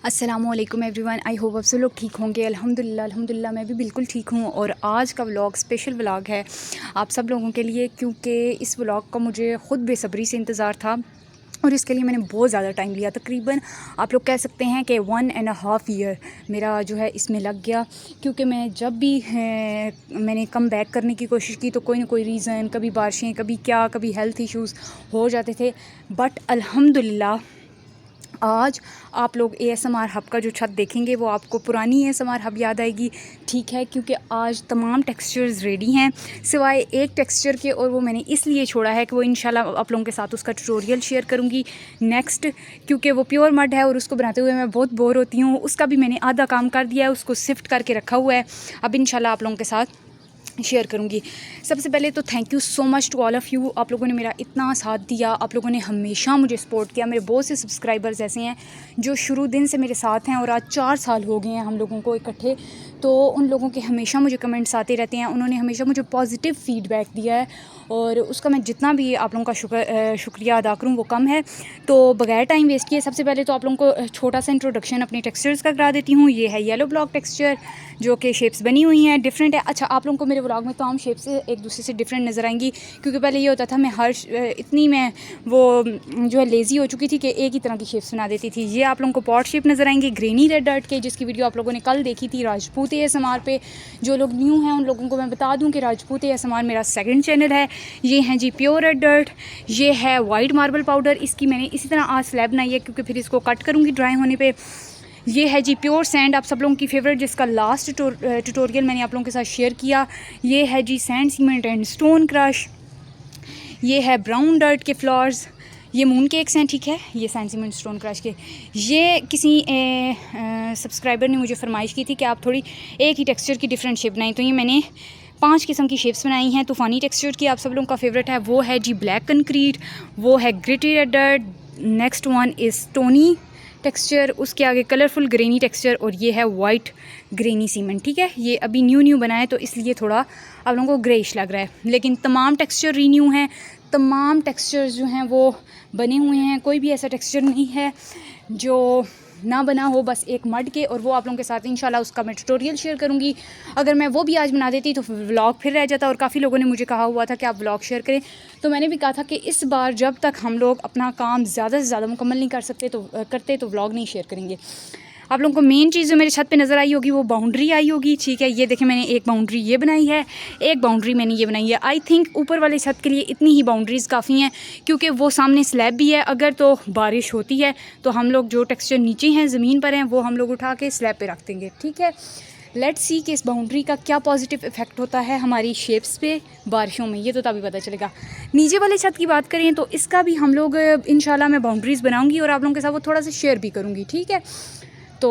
अस्सलामुअलैकुम everyone, I hope आप सब लोग ठीक होंगे। अल्हम्दुलिल्लाह मैं भी बिल्कुल ठीक हूँ। और आज का व्लॉग स्पेशल व्लॉग है आप सब लोगों के लिए, क्योंकि इस व्लॉग का मुझे ख़ुद बेसब्री से इंतज़ार था और इसके लिए मैंने बहुत ज़्यादा टाइम लिया। तकरीबन आप लोग कह सकते हैं कि 1.5 ईयर मेरा जो है इसमें लग गया, क्योंकि मैं जब भी मैंने कम बैक करने की कोशिश की तो कोई ना कोई रीज़न, कभी बारिशें, कभी हेल्थ इश्यूज़ हो जाते थे। बट अल्हम्दुलिल्लाह आज आप लोग ASMR हब का जो छत देखेंगे वो आपको पुरानी ASMR हब याद आएगी। ठीक है, क्योंकि आज तमाम टेक्सचर्स रेडी हैं सिवाय एक टेक्सचर के, और वो मैंने इसलिए छोड़ा है कि वो इंशाल्लाह आप लोगों के साथ उसका ट्यूटोरियल शेयर करूँगी नेक्स्ट, क्योंकि वो प्योर मड है और उसको बनाते हुए मैं बहुत बोर होती हूँ। उसका भी मैंने आधा काम कर दिया है, उसको शिफ्ट करके रखा हुआ है। अब इंशाल्लाह आप लोगों के साथ शेयर करूँगी। सबसे पहले तो thank you so much to all of you. आप लोगों ने मेरा इतना साथ दिया, आप लोगों ने हमेशा मुझे सपोर्ट किया। मेरे बहुत से सब्सक्राइबर्स ऐसे हैं जो शुरू दिन से मेरे साथ हैं और आज 4 साल हो गए हैं हम लोगों को इकट्ठे। तो उन लोगों के हमेशा मुझे कमेंट्स आते रहते हैं। उन्होंने हमेशा मुझे पॉजिटिव फ़ीडबैक दिया है और उसका मैं जितना भी आप लोगों का शुक्रिया अदा करूँ वो कम है। तो बगैर टाइम वेस्ट किए सबसे पहले तो आप लोगों को छोटा सा इंट्रोडक्शन अपने टेक्सचर्स का करा देती हूँ। ये है येलो ब्लॉक टेक्सचर, जो कि शेप्स बनी हुई हैं, डिफरेंट है। अच्छा, आप लोगों को मेरे व्लॉग में तमाम शेप्स एक दूसरे से डिफरेंट नज़र आएंगी, क्योंकि पहले ये होता था मैं मैं वो जो है लेज़ी हो चुकी थी कि एक ही तरह की शेप्स बना देती थी। ये आप लोगों को पॉट शेप नज़र आएंगे ग्रेनी रेड डर्ट के, जिसकी वीडियो आप लोगों ने कल देखी थी राजपूत ASMR पे। जो लोग न्यू हैं उन लोगों को मैं बता दूं कि राजपूत ASMR मेरा सेकंड चैनल है। ये हैं जी प्योर रेड डर्ट, ये है वाइट मार्बल पाउडर। इसकी मैंने इसी तरह आज स्लैब बनाई है, क्योंकि फिर इसको कट करूँगी ड्राई होने पर। ये है जी प्योर सैंड, आप सब लोगों की फेवरेट, जिसका लास्ट ट्यूटोरियल मैंने आप लोगों के साथ शेयर किया। ये है जी sand cement and stone crush. ये है ब्राउन डर्ट के फ्लावर्स। ये मून केक्स हैं, ठीक है, ये सैंड सीमेंट स्टोन क्रश के। ये किसी सब्सक्राइबर ने मुझे फरमाइश की थी कि आप थोड़ी एक ही टेक्सचर की डिफरेंट शेप बनाएं, तो ये मैंने 5 किस्म की शेप्स बनाई हैं। तूफ़ानी टेक्सचर की आप सब लोगों का फेवरेट है वो है जी ब्लैक कंक्रीट, वो है gritty red dirt, next one is stony texture, उसके आगे कलरफुल ग्रेनी टेक्सचर, और ये है वाइट ग्रेनी सीमेंट। ठीक है, ये अभी न्यू बना है तो इसलिए थोड़ा आप लोगों को ग्रेइश लग रहा है, लेकिन तमाम टेक्सचर रीन्यू हैं। तमाम टेक्सचर्स जो हैं वो बने हुए हैं, कोई भी ऐसा टेक्सचर नहीं है जो ना बना हो, बस एक मड के। और वो आप लोगों के साथ इंशाल्लाह उसका मैं ट्यूटोरियल शेयर करूँगी। अगर मैं वो भी आज बना देती तो व्लॉग फिर रह जाता, और काफ़ी लोगों ने मुझे कहा हुआ था कि आप व्लॉग शेयर करें, तो मैंने भी कहा था कि इस बार जब तक हम लोग अपना काम ज़्यादा से ज़्यादा मुकम्मल नहीं करते तो व्लॉग नहीं शेयर करेंगे। आप लोगों को मेन चीज़ जो मेरे छत पे नज़र आई होगी वो बाउंड्री आई होगी। ठीक है, ये देखें, मैंने एक बाउंड्री ये बनाई है, एक बाउंड्री मैंने ये बनाई है। आई थिंक ऊपर वाले छत के लिए इतनी ही बाउंड्रीज़ काफ़ी हैं, क्योंकि वो सामने स्लैब भी है। अगर तो बारिश होती है तो हम लोग जो टेक्सचर नीचे हैं ज़मीन पर हैं वो हम लोग उठा के स्लैब पर रख देंगे। ठीक है, लेट्स सी कि इस बाउंड्री का क्या पॉजिटिव इफेक्ट होता है हमारी शेप्स पे बारिशों में, ये तो तभी पता चलेगा। नीचे वाले छत की बात करें तो इसका भी हम लोग इंशाल्लाह मैं बाउंड्रीज़ बनाऊंगी और आप लोगों के साथ वो थोड़ा सा शेयर भी करूँगी। ठीक है, तो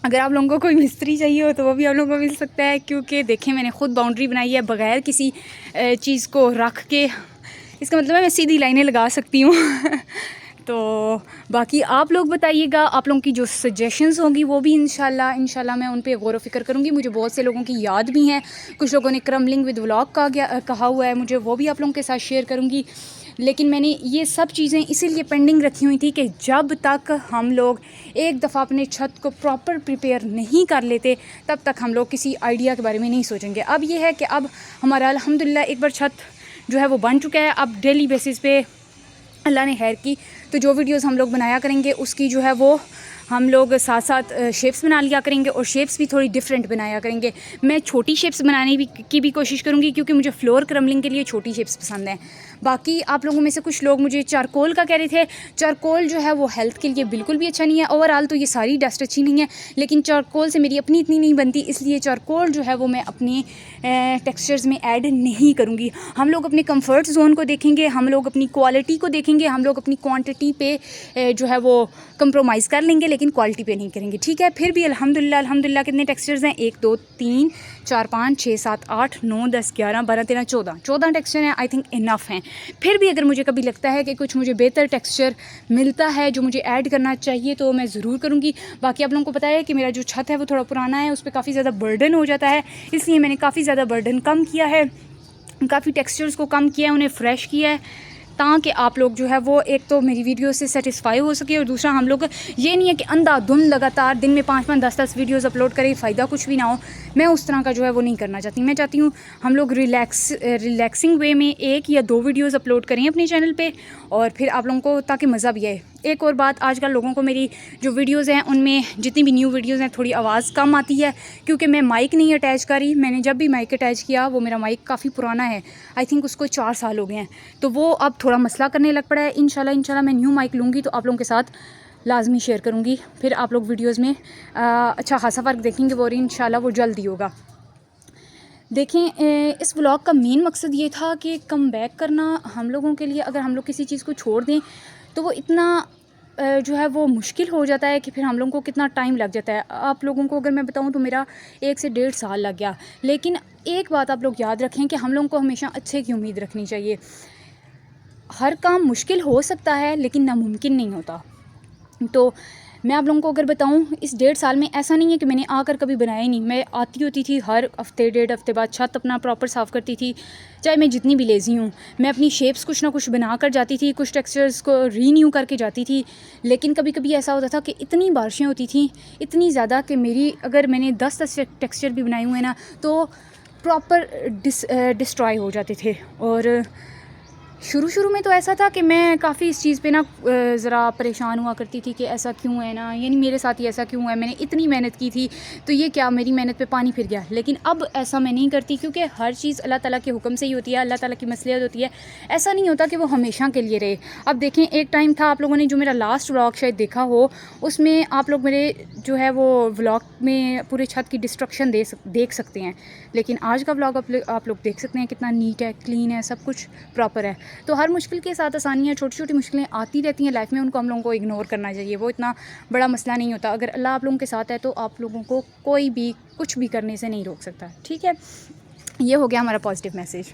अगर आप लोगों को कोई मिस्त्री चाहिए हो तो वो भी आप लोगों को मिल सकता है, क्योंकि देखें मैंने ख़ुद बाउंड्री बनाई है बग़ैर किसी चीज़ को रख के। इसका मतलब है मैं सीधी लाइनें लगा सकती हूँ। तो बाकी आप लोग बताइएगा, आप लोगों की जो सजेशंस होंगी वो भी इंशाल्लाह मैं उन पे गौर व फिक्र करूँगी। मुझे बहुत से लोगों की याद भी हैं, कुछ लोगों ने क्रम्बलिंग विद व्लॉग कहा हुआ है मुझे, वो भी आप लोगों के साथ शेयर करूँगी। लेकिन मैंने ये सब चीज़ें इसीलिए पेंडिंग रखी हुई थी कि जब तक हम लोग एक दफ़ा अपने छत को प्रॉपर प्रिपेयर नहीं कर लेते तब तक हम लोग किसी आइडिया के बारे में नहीं सोचेंगे। अब ये है कि अब हमारा अल्हम्दुलिल्लाह एक बार छत जो है वो बन चुका है। अब डेली बेसिस पे अल्लाह ने खैर की तो जो वीडियोस हम लोग बनाया करेंगे उसकी जो है वो हम लोग साथ साथ शेप्स बना लिया करेंगे, और शेप्स भी थोड़ी डिफरेंट बनाया करेंगे। मैं छोटी शेप्स बनाने की भी कोशिश करूँगी, क्योंकि मुझे फ्लोर क्रम्बलिंग के लिए छोटी शेप्स पसंद हैं। बाकी आप लोगों में से कुछ लोग मुझे चारकोल का कह रहे थे। चारकोल जो है वो हेल्थ के लिए बिल्कुल भी अच्छा नहीं है। ओवरऑल तो ये सारी डस्ट अच्छी नहीं है, लेकिन चारकोल से मेरी अपनी इतनी नहीं बनती, इसलिए चारकोल जो है वो मैं अपने टेक्सचर्स में ऐड नहीं करूँगी। हम लोग अपने कंफर्ट जोन को देखेंगे, हम लोग अपनी क्वालिटी को देखेंगे, हम लोग अपनी क्वांटिटी पे जो है वो कंप्रोमाइज़ कर लेंगे, लेकिन क्वालिटी पे नहीं करेंगे। ठीक है, फिर भी अल्हम्दुलिल्लाह कितने टेक्सचर्स हैं? 1 2 3 4 5 6 7 8 9 10 11 12 13 14 टेक्सचर हैं। आई थिंक इनफ हैं। फिर भी अगर मुझे कभी लगता है कि कुछ मुझे बेहतर टेक्सचर मिलता है जो मुझे ऐड करना चाहिए तो मैं ज़रूर करूँगी। बाकी आप लोगों को पता है कि मेरा जो छत है वो थोड़ा पुराना है, उस पर काफ़ी ज़्यादा बर्डन हो जाता है, इसलिए मैंने काफ़ी ज़्यादा बर्डन कम किया है, काफ़ी टेक्सचर्स को कम किया है, उन्हें फ्रेश किया है, ताकि आप लोग जो है वो एक तो मेरी वीडियो से सेटिस्फाई हो सके, और दूसरा हम लोग ये नहीं है कि अंधाधुंध लगातार दिन में 5-5 10-10 वीडियोज़ अपलोड करें, फ़ायदा कुछ भी ना हो। मैं उस तरह का जो है वो नहीं करना चाहती। मैं चाहती हूँ हम लोग रिलैक्सिंग वे में 1 या 2 वीडियोज़ अपलोड करें अपने चैनल पे, और फिर आप लोगों को ताकि मज़ा भी आए। एक और बात, आजकल लोगों को मेरी जो वीडियोज़ हैं उनमें जितनी भी न्यू वीडियोज़ हैं थोड़ी आवाज़ कम आती है, क्योंकि मैं माइक नहीं अटैच कर रही। मैंने जब भी माइक अटैच किया वो मेरा माइक काफ़ी पुराना है, आई थिंक उसको 4 साल हो गए हैं, तो वो अब थोड़ा मसला करने लग पड़ा है। इंशाल्लाह मैं न्यू माइक लूँगी तो आप लोगों के साथ लाजमी शेयर करूँगी, फिर आप लोग वीडियोज़ में अच्छा खासा फ़र्क देखेंगे, वो इंशाल्लाह वो जल्द ही होगा। देखें, इस व्लॉग का मेन मकसद ये था कि कम बैक करना हम लोगों के लिए। अगर हम लोग किसी चीज़ को छोड़ दें तो वो इतना जो है वो मुश्किल हो जाता है कि फिर हम लोगों को कितना टाइम लग जाता है। आप लोगों को अगर मैं बताऊं तो मेरा 1 से 1.5 साल लग गया। लेकिन एक बात आप लोग याद रखें कि हम लोगों को हमेशा अच्छे की उम्मीद रखनी चाहिए। हर काम मुश्किल हो सकता है लेकिन नामुमकिन नहीं होता। तो मैं आप लोगों को अगर बताऊं, इस 1.5 साल में ऐसा नहीं है कि मैंने आकर कभी बनाया ही नहीं। मैं आती होती थी हर हफ्ते 1.5 हफ्ते बाद, छत अपना प्रॉपर साफ़ करती थी, चाहे मैं जितनी भी लेज़ी हूँ। मैं अपनी शेप्स कुछ ना कुछ बना कर जाती थी, कुछ टेक्सचर्स को रीन्यू करके जाती थी। लेकिन कभी कभी ऐसा होता था कि इतनी बारिशें होती थी, इतनी ज़्यादा, कि मेरी अगर मैंने 10 टेक्सचर भी बनाए हुए हैं ना तो प्रॉपर डिस्ट्रॉय हो जाते थे। और शुरू में तो ऐसा था कि मैं काफ़ी इस चीज़ पे ना ज़रा परेशान हुआ करती थी कि ऐसा क्यों है ना, यानी मेरे साथ ही ऐसा क्यों है, मैंने इतनी मेहनत की थी तो ये क्या मेरी मेहनत पे पानी फिर गया। लेकिन अब ऐसा मैं नहीं करती, क्योंकि हर चीज़ अल्लाह ताला के हुक्म से ही होती है, अल्लाह ताला की मसलियत होती है। ऐसा नहीं होता कि वो हमेशा के लिए रहे। अब देखें, एक टाइम था, आप लोगों ने जो मेरा लास्ट व्लॉग शायद देखा हो, उसमें आप लोग मेरे जो है वो व्लॉग में पूरे छत की डिस्ट्रक्शन देख सकते हैं। लेकिन आज का व्लॉग आप लोग देख सकते हैं कितना नीट है, क्लीन है, सब कुछ प्रॉपर है। तो हर मुश्किल के साथ आसानियाँ, छोटी छोटी मुश्किलें आती रहती हैं लाइफ में, उनको हम लोगों को इग्नोर करना चाहिए। वो इतना बड़ा मसला नहीं होता। अगर अल्लाह आप लोगों के साथ है तो आप लोगों को कोई भी कुछ भी करने से नहीं रोक सकता। ठीक है, ये हो गया हमारा पॉजिटिव मैसेज।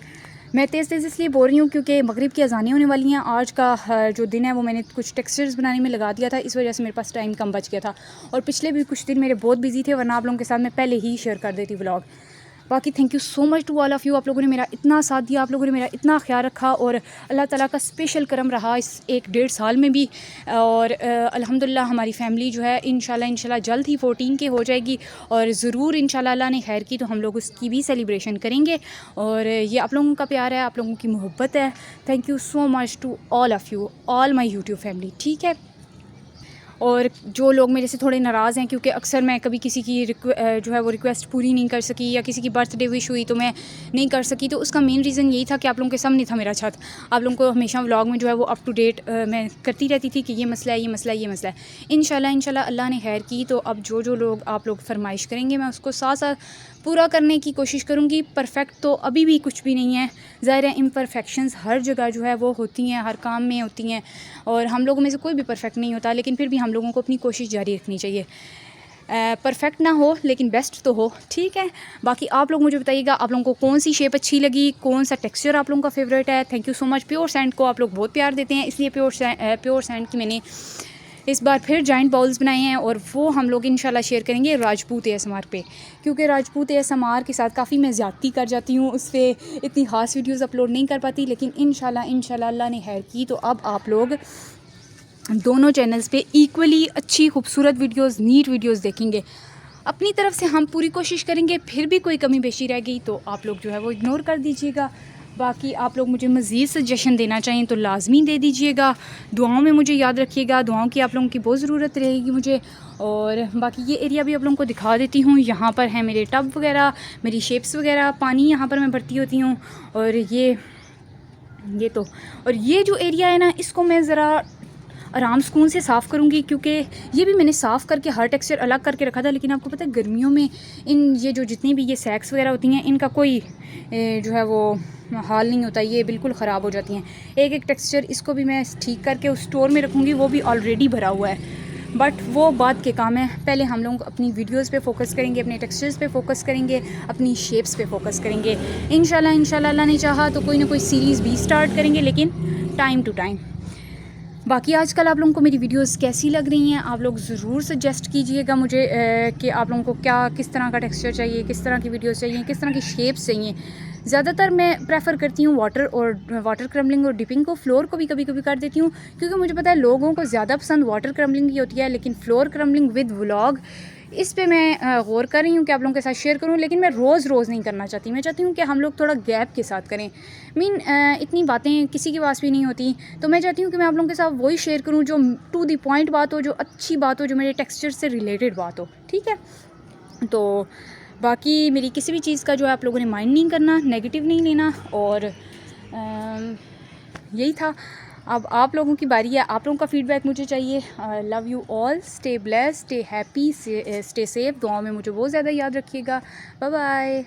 मैं तेज़ इसलिए बोल रही हूँ क्योंकि मगरिब की अज़ानें होने वाली हैं। आज का जो दिन है वो मैंने कुछ टेक्सचर्स बनाने में लगा दिया था, इस वजह से मेरे पास टाइम कम बच गया था। और पिछले भी कुछ दिन मेरे बहुत बिजी थे, वरना आप लोगों के साथ मैं पहले ही शेयर कर देती व्लॉग। बाकी thank you so much to all of you. आप लोगों ने मेरा इतना साथ दिया, आप लोगों ने मेरा इतना ख्याल रखा, और अल्लाह ताला का स्पेशल करम रहा इस 1-1.5 साल में भी। और अल्हम्दुलिल्लाह हमारी फ़ैमिली जो है इंशाल्लाह जल्द ही 14 के हो जाएगी, और ज़रूर इंशाल्लाह अल्लाह ने खैर की तो हम लोग उसकी भी सेलिब्रेशन करेंगे। और ये आप लोगों का प्यार है, आप लोगों की मोहब्बत है। Thank you so much to all of you, all my YouTube family. ठीक है, और जो लोग मेरे से थोड़े नाराज़ हैं क्योंकि अक्सर मैं कभी किसी की जो है वो रिक्वेस्ट पूरी नहीं कर सकी, या किसी की बर्थडे विश हुई तो मैं नहीं कर सकी, तो उसका मेन रीज़न यही था कि आप लोगों के सामने था मेरा छत। आप लोगों को हमेशा व्लॉग में जो है वो अप टू डेट मैं करती रहती थी कि ये मसला है, ये मसला है, ये मसला है। इंशाल्लाह अल्लाह ने खैर की तो अब जो लोग आप लोग फरमाइश करेंगे मैं उसको साथ साथ पूरा करने की कोशिश करूँगी। परफेक्ट तो अभी भी कुछ भी नहीं है, ज़ाहिर है इम्परफेक्शंस हर जगह जो है वो होती हैं, हर काम में होती हैं, और हम लोगों में से कोई भी परफेक्ट नहीं होता। लेकिन फिर भी हम लोगों को अपनी कोशिश जारी रखनी चाहिए। परफेक्ट ना हो लेकिन बेस्ट तो हो। ठीक है, बाकी आप लोग मुझे बताइएगा आप लोगों को कौन सी शेप अच्छी लगी, कौन सा टेक्सचर आप लोगों का फेवरेट है। Thank you so much. Pure sand को आप लोग बहुत प्यार देते हैं, इसलिए प्योर सैंड की मैंने इस बार फिर जॉइंट बाउल्स बनाए हैं, और वो हम लोग इंशाल्लाह शेयर करेंगे राजपूत ASMR पे, क्योंकि राजपूत ASMR के साथ काफ़ी मैं ज़्यादती कर जाती हूँ, उस पर इतनी ख़ास वीडियोस अपलोड नहीं कर पाती। लेकिन इंशाल्लाह अल्लाह ने खैर की तो अब आप लोग दोनों चैनल्स पे इक्वली अच्छी खूबसूरत वीडियोस, नीट वीडियोस देखेंगे। अपनी तरफ से हम पूरी कोशिश करेंगे, फिर भी कोई कमी बेशी रह गई तो आप लोग जो है वो इग्नोर कर दीजिएगा। बाकी आप लोग मुझे मज़ीद सजेशन देना चाहें तो लाजमी दे दीजिएगा। दुआओं में मुझे याद रखिएगा, दुआओं की आप लोगों की बहुत ज़रूरत रहेगी मुझे। और बाकी ये एरिया भी आप लोगों को दिखा देती हूँ। यहाँ पर है मेरे टब वगैरह, मेरी शेप्स वगैरह, पानी यहाँ पर मैं भरती होती हूँ। और ये तो और ये जो एरिया है ना, इसको मैं ज़रा आराम सुकून से साफ़ करूँगी, क्योंकि ये भी मैंने साफ़ करके हर टेक्सचर अलग करके रखा था। लेकिन आपको पता है गर्मियों में ये जितनी भी ये सैक्स वगैरह होती हैं, इनका कोई जो है वो हाल नहीं होता, ये बिल्कुल ख़राब हो जाती हैं। एक टेक्सचर इसको भी मैं ठीक करके उस स्टोर में रखूँगी, वो भी ऑलरेडी भरा हुआ है, बट वो बाद के काम है। पहले हम लोग अपनी वीडियोस पे फोकस करेंगे, अपने टेक्सचर्स पे फोकस करेंगे, अपनी शेप्स पे फोकस करेंगे। इंशाल्लाह अल्लाह ने चाहा तो कोई ना कोई सीरीज़ भी स्टार्ट करेंगे, लेकिन टाइम टू टाइम। बाकी आजकल आप लोगों को मेरी वीडियोस कैसी लग रही हैं, आप लोग ज़रूर सजेस्ट कीजिएगा मुझे कि आप लोगों को किस तरह का टेक्सचर चाहिए, किस तरह की वीडियोस चाहिए, किस तरह की शेप्स चाहिए। ज़्यादातर मैं प्रेफर करती हूँ वाटर क्रम्बलिंग और डिपिंग को। फ्लोर को भी कभी कभी कर देती हूँ, क्योंकि मुझे पता है लोगों को ज़्यादा पसंद वाटर क्रम्बलिंग की होती है, लेकिन फ्लोर क्रम्बलिंग विद व्लॉग इस पे मैं गौर कर रही हूँ कि आप लोगों के साथ शेयर करूँ। लेकिन मैं रोज़ नहीं करना चाहती, मैं चाहती हूँ कि हम लोग थोड़ा गैप के साथ करें। इतनी बातें किसी के पास भी नहीं होती, तो मैं चाहती हूँ कि मैं आप लोगों के साथ वही शेयर करूँ जो टू द पॉइंट बात हो, जो अच्छी बात हो, जो मेरे टेक्सचर से रिलेटेड बात हो। ठीक है, तो बाकी मेरी किसी भी चीज़ का जो है आप लोगों ने माइंड नहीं करना, नेगेटिव नहीं लेना, और यही था। अब आप लोगों की बारी है, आप लोगों का फीडबैक मुझे चाहिए। Love you all, stay blessed, stay happy, stay safe. दुआओं में मुझे बहुत ज़्यादा याद रखिएगा। Bye bye.